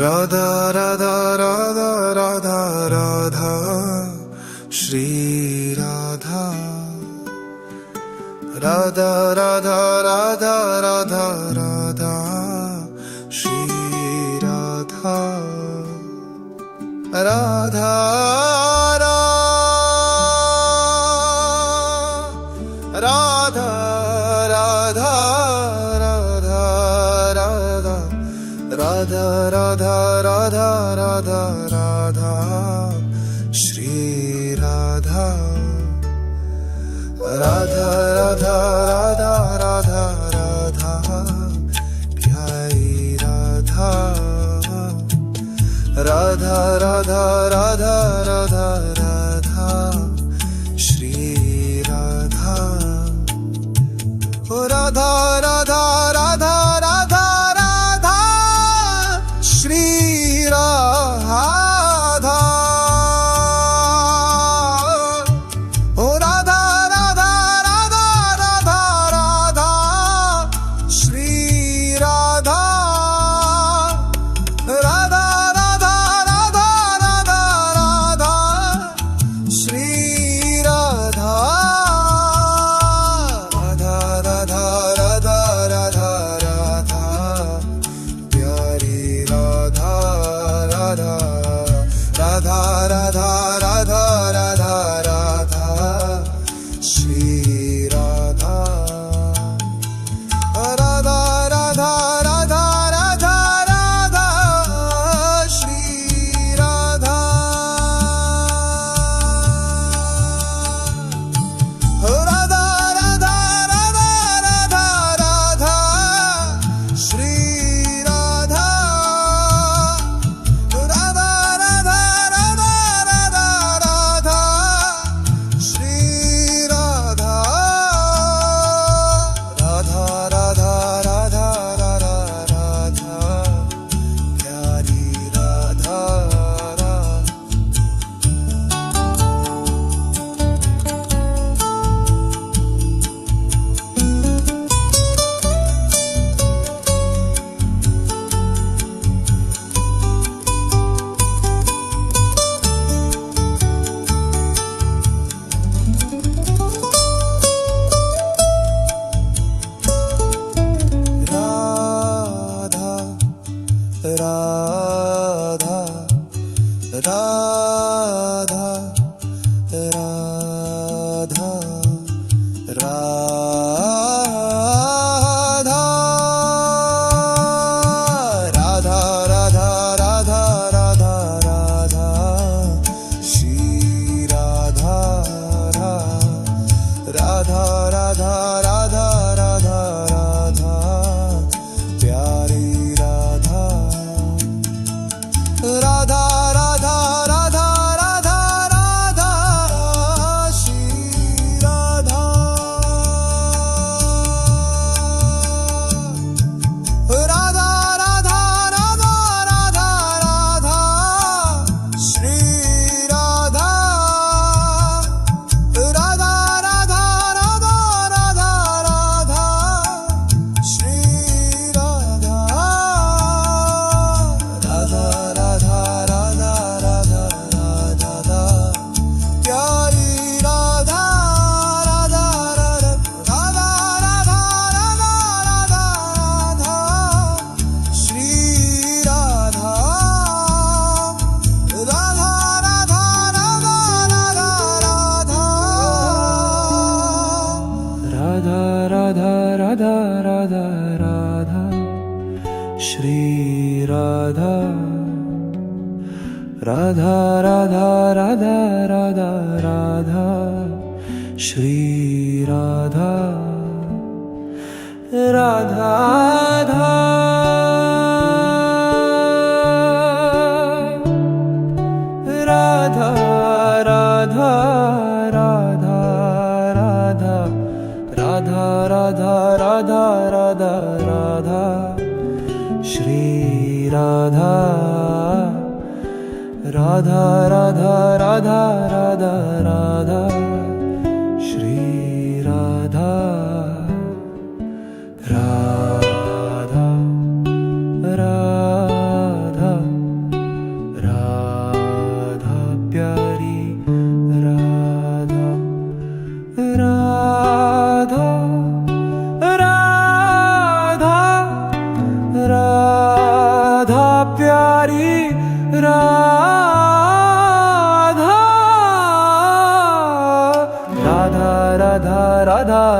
राधा राधा राधा राधा राधा श्री राधा राधा राधा राधा राधा राधा श्री राधा राधा राधा राधा राधा राधा राधा राधा राधा राधा श्री राधा राधा राधा राधा राधा राधा प्यारी राधा राधा राधा राधा राधा राधा श्री राधा ओ राधा राधा राधा राधा राधा श्री राधा ओ राधा राधा राधा राधा राधा श्री राधा राधा राधा राधा राधा राधा श्री राधा राधा राधा राधा राधा राधा प्यारी राधा राधा राधा राधा राधा राधा राधा श्री राधा राधा राधा राधा राधा राधा श्री राधा राधा राधा राधा राधा राधा श्री राधा राधा राधा राधा राधा राधा श्री राधा राधा राधा राधा राधा राधा प्यारी राधा राधा राधा राधा राधा राधा राधा राधा राधा श्री राधा राधा राधा राधा राधा राधा प्यारी राधा राधा राधा राधा राधा राधा श्री राधा राधा राधा राधा राधा राधा श्री राधा राधा राधा राधा राधा राधा श्री राधा राधा राधा राधा राधा राधा प्यारी राधा राधा राधा राधा राधा राधा राधा श्री राधा राधा राधा राधा राधा राधा राधा राधा राधा राधा श्री राधा राधा राधा राधा राधा राधा श्री राधा राधा राधा राधा राधा राधा राधा राधा राधा राधा राधा श्री राधा राधा राधा राधा राधा राधा श्री राधा राधा राधा